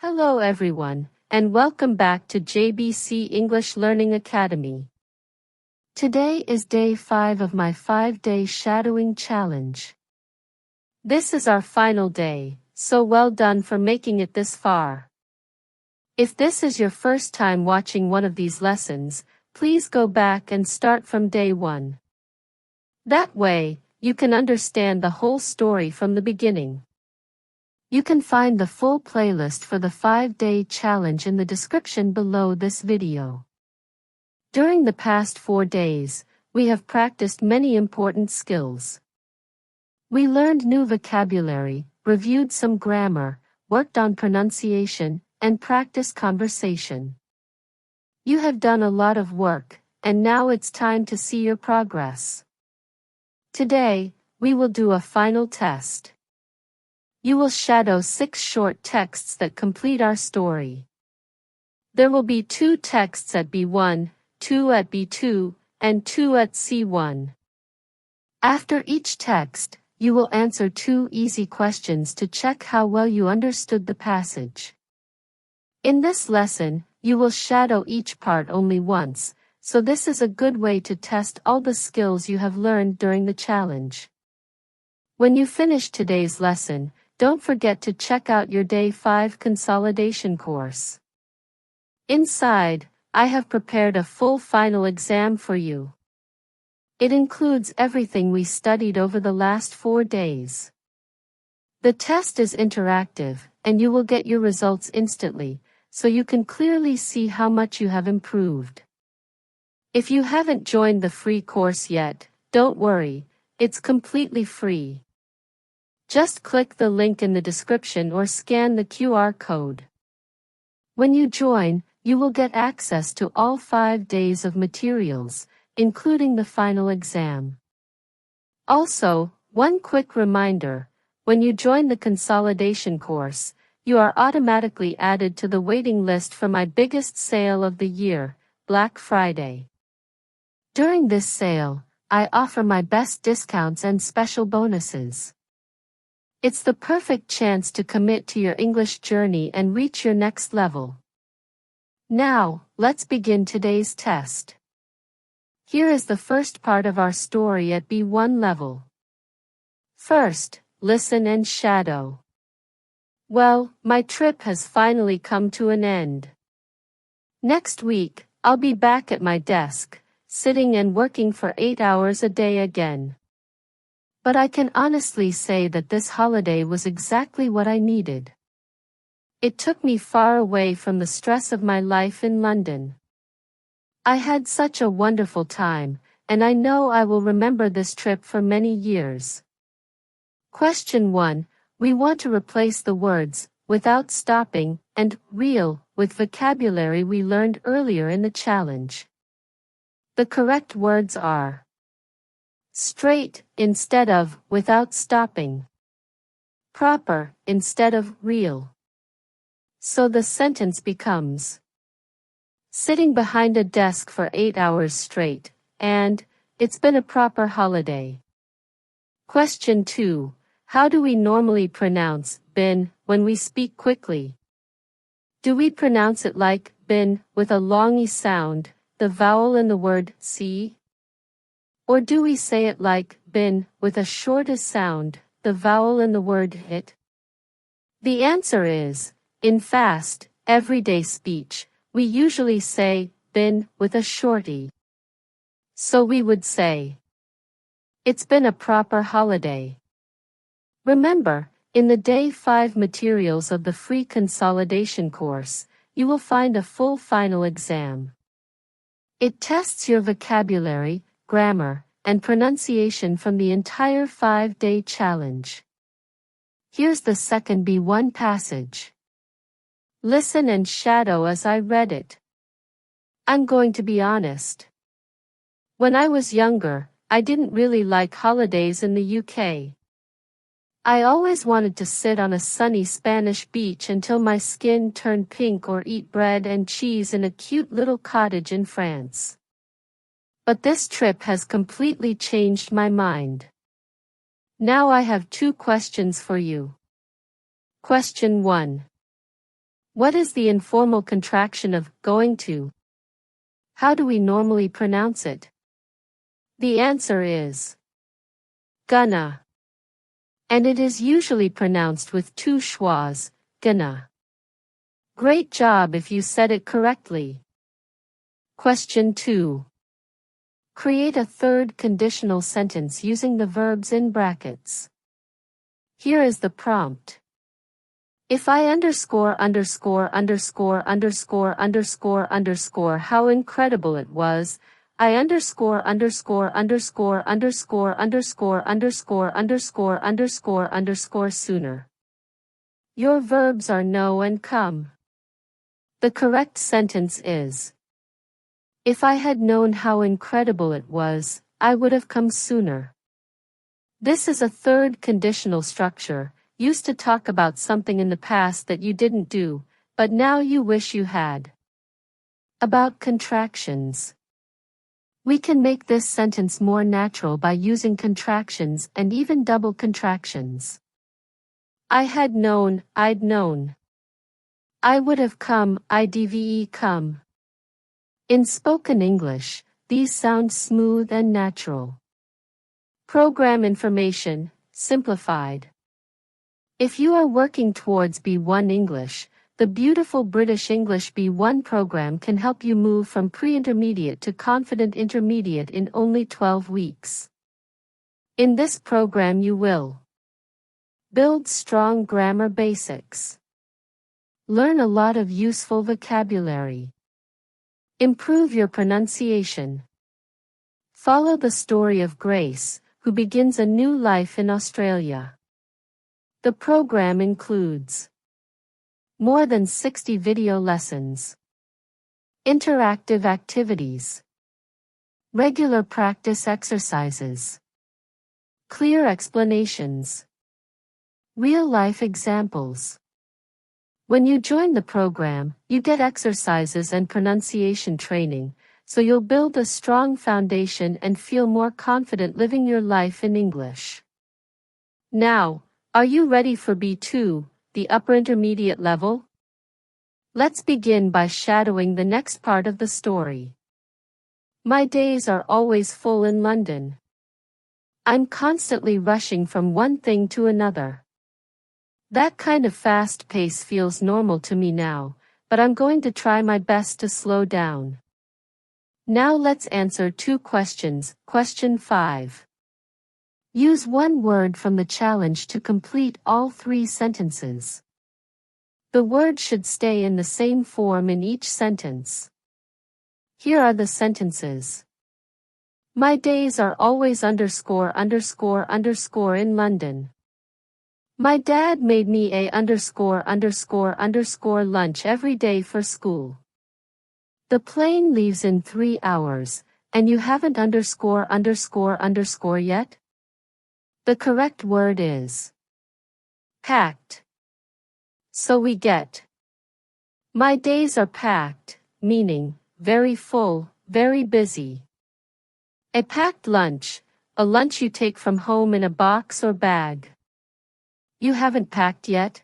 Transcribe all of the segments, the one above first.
Hello everyone, and welcome back to JBC English Learning Academy. Today is day 5 of my 5-day shadowing challenge. This is our final day, so well done for making it this far. If this is your first time watching one of these lessons, please go back and start from day 1. That way, you can understand the whole story from the beginning. You can find the full playlist for the 5-day challenge in the description below this video. During the past 4 days, we have practiced many important skills. We learned new vocabulary, reviewed some grammar, worked on pronunciation, and practiced conversation. You have done a lot of work, and now it's time to see your progress. Today, we will do a final test. You will shadow 6 short texts that complete our story. There will be 2 texts at B1, 2 at B2, and 2 at C1. After each text, you will answer 2 easy questions to check how well you understood the passage. In this lesson, you will shadow each part only once, so this is a good way to test all the skills you have learned during the challenge. When you finish today's lesson, don't forget to check out your Day 5 consolidation course. Inside, I have prepared a full final exam for you. It includes everything we studied over the last 4 days. The test is interactive, and you will get your results instantly, so you can clearly see how much you have improved. If you haven't joined the free course yet, don't worry, it's completely free. Just click the link in the description or scan the QR code. When you join, you will get access to all 5 days of materials, including the final exam. Also, one quick reminder, when you join the consolidation course, you are automatically added to the waiting list for my biggest sale of the year, Black Friday. During this sale, I offer my best discounts and special bonuses. It's the perfect chance to commit to your English journey and reach your next level. Now, let's begin today's test. Here is the first part of our story at B1 level. First, listen and shadow. Well, my trip has finally come to an end. Next week, I'll be back at my desk, sitting and working for 8 hours a day again. But I can honestly say that this holiday was exactly what I needed. It took me far away from the stress of my life in London. I had such a wonderful time, and I know I will remember this trip for many years. Question 1. We want to replace the words, without stopping, and real, with vocabulary we learned earlier in the challenge. The correct words are straight, instead of, without stopping. Proper, instead of, real. So the sentence becomes, sitting behind a desk for 8 hours straight, and, it's been a proper holiday. Question 2. How do we normally pronounce, been, when we speak quickly? Do we pronounce it like, been, with a long E sound, the vowel in the word, see? Or do we say it like, been, with a short S sound, the vowel in the word it? The answer is, in fast, everyday speech, we usually say, been, with a short E. So we would say, it's been a proper holiday. Remember, in the Day 5 materials of the free consolidation course, you will find a full final exam. It tests your vocabulary, grammar, and pronunciation from the entire 5-day challenge. Here's the second B1 passage. Listen and shadow as I read it. I'm going to be honest. When I was younger, I didn't really like holidays in the UK. I always wanted to sit on a sunny Spanish beach until my skin turned pink or eat bread and cheese in a cute little cottage in France. But this trip has completely changed my mind. Now I have 2 questions for you. Question 1. What is the informal contraction of going to? How do we normally pronounce it? The answer is gonna. And it is usually pronounced with two schwas, gonna. Great job if you said it correctly. Question 2. Create a third conditional sentence using the verbs in brackets. Here is the prompt. If I underscore how incredible it was, I underscore sooner. Your verbs are know and come. The correct sentence is, if I had known how incredible it was, I would have come sooner. This is a third conditional structure, used to talk about something in the past that you didn't do, but now you wish you had. About contractions. We can make this sentence more natural by using contractions and even double contractions. I had known, I'd known. I would have come, I'd come. In spoken English, these sound smooth and natural. Program information, simplified. If you are working towards B1 English, the beautiful British English B1 program can help you move from pre-intermediate to confident intermediate in only 12 weeks. In this program you will build strong grammar basics. Learn a lot of useful vocabulary. Improve your pronunciation. Follow the story of Grace, who begins a new life in Australia. The program includes more than 60 video lessons, interactive activities, regular practice exercises, clear explanations, real-life examples. When you join the program, you get exercises and pronunciation training, so you'll build a strong foundation and feel more confident living your life in English. Now, are you ready for B2, the upper intermediate level? Let's begin by shadowing the next part of the story. My days are always full in London. I'm constantly rushing from one thing to another. That kind of fast pace feels normal to me now, but I'm going to try my best to slow down. Now let's answer two questions. Question 5. Use one word from the challenge to complete all 3 sentences. The word should stay in the same form in each sentence. Here are the sentences. My days are always in London. My dad made me a lunch every day for school. The plane leaves in 3 hours, and you haven't yet? The correct word is packed. So we get my days are packed, meaning very full, very busy. A packed lunch, a lunch you take from home in a box or bag. You haven't packed yet?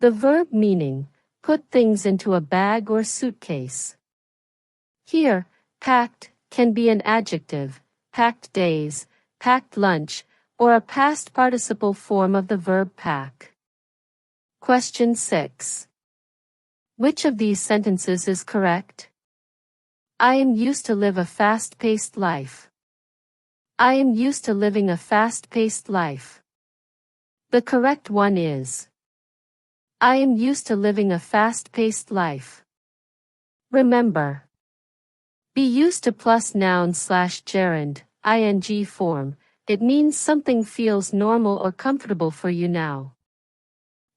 The verb meaning, put things into a bag or suitcase. Here, packed can be an adjective, packed days, packed lunch, or a past participle form of the verb pack. Question 6. Which of these sentences is correct? I am used to live a fast-paced life. I am used to living a fast-paced life. The correct one is I am used to living a fast-paced life. Remember, be used to plus noun/gerund, ing form. It means something feels normal or comfortable for you now.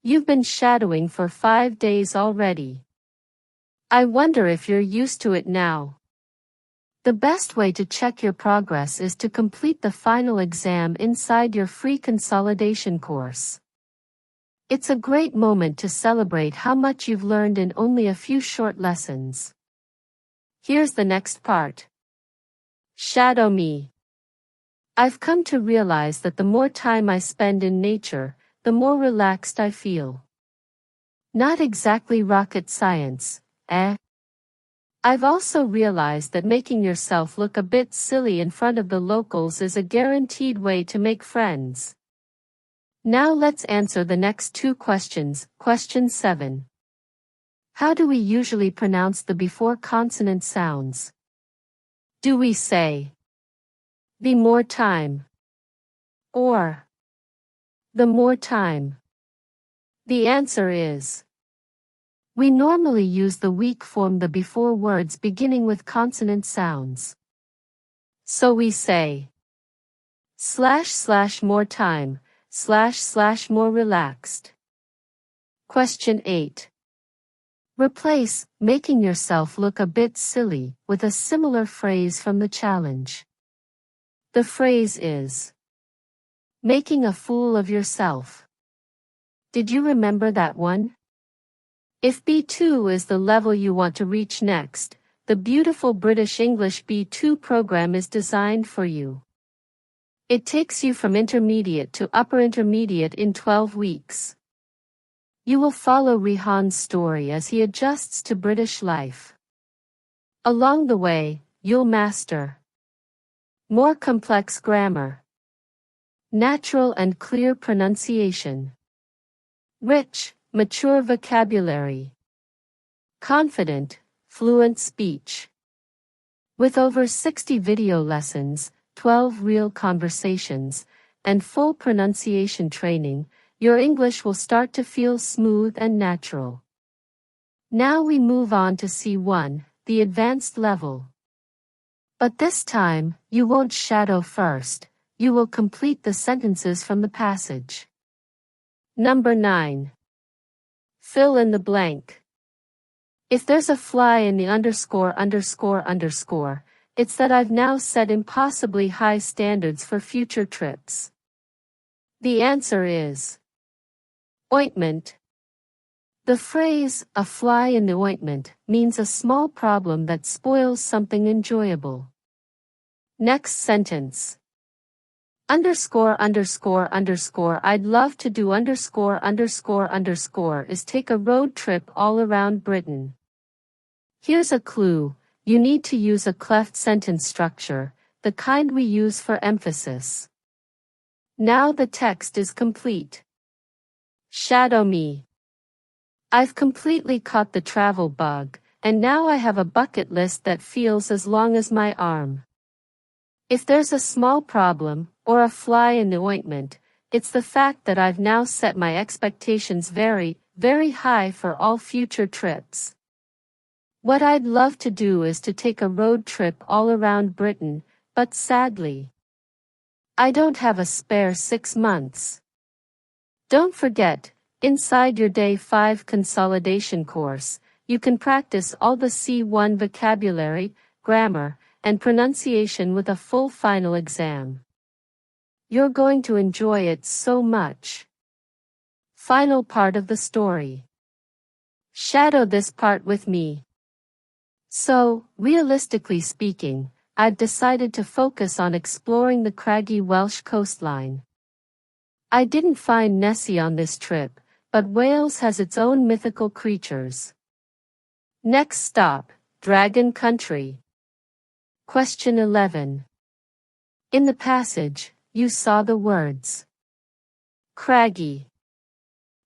You've been shadowing for 5 days already. I wonder if you're used to it now. The best way to check your progress is to complete the final exam inside your free consolidation course. It's a great moment to celebrate how much you've learned in only a few short lessons. Here's the next part. Shadow me. I've come to realize that the more time I spend in nature, the more relaxed I feel. Not exactly rocket science, eh? I've also realized that making yourself look a bit silly in front of the locals is a guaranteed way to make friends. Now let's answer the next two questions. Question 7. How do we usually pronounce the before consonant sounds? Do we say the more time or the more time? The answer is we normally use the weak form the before words beginning with consonant sounds. So we say / more time / more relaxed. Question 8. Replace making yourself look a bit silly with a similar phrase from the challenge. The phrase is making a fool of yourself. Did you remember that one? If B2 is the level you want to reach next, the beautiful British English B2 program is designed for you. It takes you from intermediate to upper intermediate in 12 weeks. You will follow Rihan's story as he adjusts to British life. Along the way, you'll master more complex grammar, natural and clear pronunciation, rich, mature vocabulary, confident, fluent speech. With over 60 video lessons, 12 real conversations, and full pronunciation training, your English will start to feel smooth and natural. Now we move on to C1, the advanced level. But this time, you won't shadow first, you will complete the sentences from the passage. Number 9. Fill in the blank. If there's a fly in the ____, it's that I've now set impossibly high standards for future trips. The answer is ointment. The phrase, a fly in the ointment, means a small problem that spoils something enjoyable. Next sentence. ____, I'd love to do ____, is take a road trip all around Britain. Here's a clue, you need to use a cleft sentence structure, the kind we use for emphasis. Now the text is complete. Shadow me. I've completely caught the travel bug, and now I have a bucket list that feels as long as my arm. If there's a small problem, or a fly in the ointment, it's the fact that I've now set my expectations very, very high for all future trips. What I'd love to do is to take a road trip all around Britain, but sadly, I don't have a spare 6 months. Don't forget, inside your Day 5 consolidation course, you can practice all the C1 vocabulary, grammar, and pronunciation with a full final exam. You're going to enjoy it so much. Final part of the story. Shadow this part with me. So, realistically speaking, I've decided to focus on exploring the craggy Welsh coastline. I didn't find Nessie on this trip, but Wales has its own mythical creatures. Next stop, Dragon Country. Question 11. In the passage, you saw the words craggy,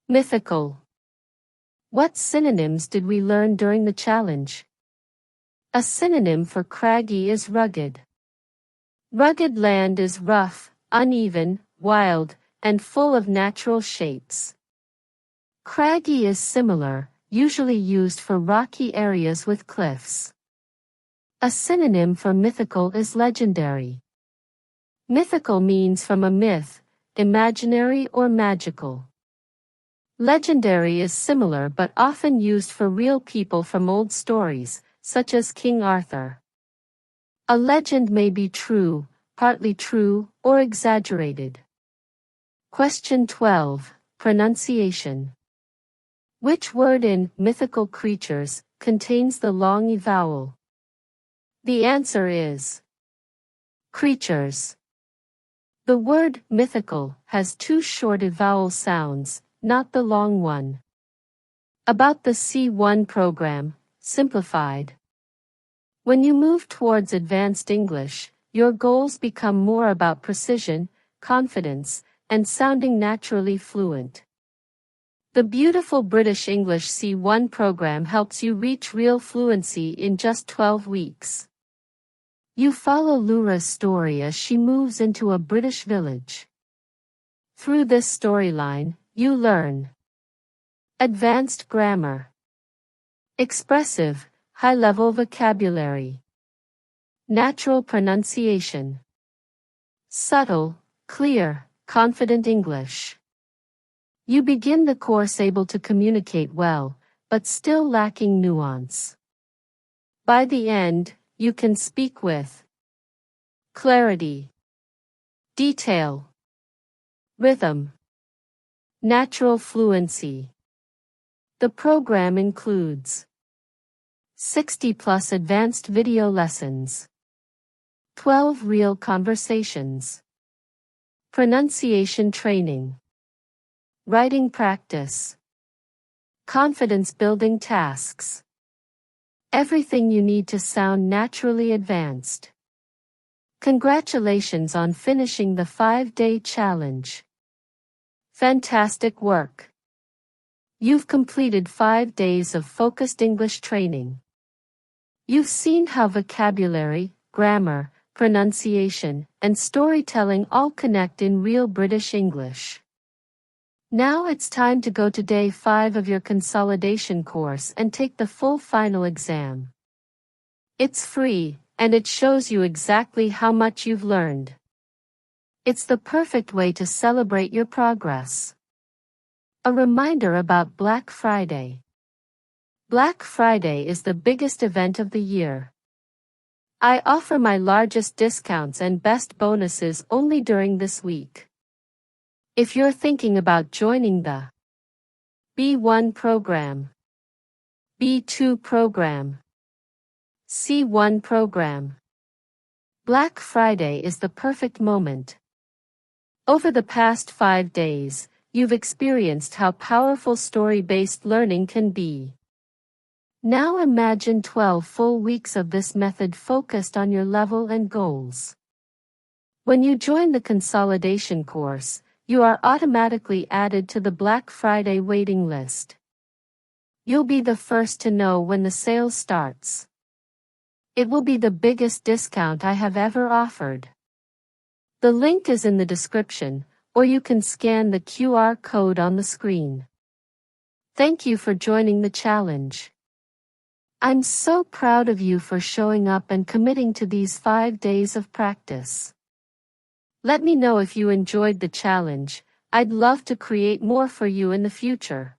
mythical. What synonyms did we learn during the challenge? A synonym for craggy is rugged. Rugged land is rough, uneven, wild, and full of natural shapes. Craggy is similar, usually used for rocky areas with cliffs. A synonym for mythical is legendary. Mythical means from a myth, imaginary or magical. Legendary is similar but often used for real people from old stories, such as King Arthur. A legend may be true, partly true, or exaggerated. Question 12. Pronunciation. Which word in mythical creatures contains the long E vowel? The answer is creatures. The word mythical has two short E vowel sounds, not the long one. About the C1 program, simplified. When you move towards advanced English, your goals become more about precision, confidence, and sounding naturally fluent. The beautiful British English C1 program helps you reach real fluency in just 12 weeks. You follow Laura's story as she moves into a British village. Through this storyline, you learn advanced grammar, expressive, high-level vocabulary, natural pronunciation, subtle, clear, confident English. You begin the course able to communicate well, but still lacking nuance. By the end, you can speak with clarity, detail, rhythm, natural fluency. The program includes 60+ advanced video lessons, 12 real conversations, pronunciation training, writing practice, confidence-building tasks. Everything you need to sound naturally advanced. Congratulations on finishing the 5-day challenge. Fantastic work. You've completed 5 days of focused English training. You've seen how vocabulary, grammar, pronunciation, and storytelling all connect in real British English. Now it's time to go to day 5 of your consolidation course and take the full final exam. It's free, and it shows you exactly how much you've learned. It's the perfect way to celebrate your progress. A reminder about Black Friday. Black Friday is the biggest event of the year. I offer my largest discounts and best bonuses only during this week. If you're thinking about joining the B1 program, B2 program, C1 program, Black Friday is the perfect moment. Over the past 5 days, you've experienced how powerful story-based learning can be. Now imagine 12 full weeks of this method focused on your level and goals. When you join the consolidation course, you are automatically added to the Black Friday waiting list. You'll be the first to know when the sale starts. It will be the biggest discount I have ever offered. The link is in the description, or you can scan the QR code on the screen. Thank you for joining the challenge. I'm so proud of you for showing up and committing to these 5 days of practice. Let me know if you enjoyed the challenge. I'd love to create more for you in the future.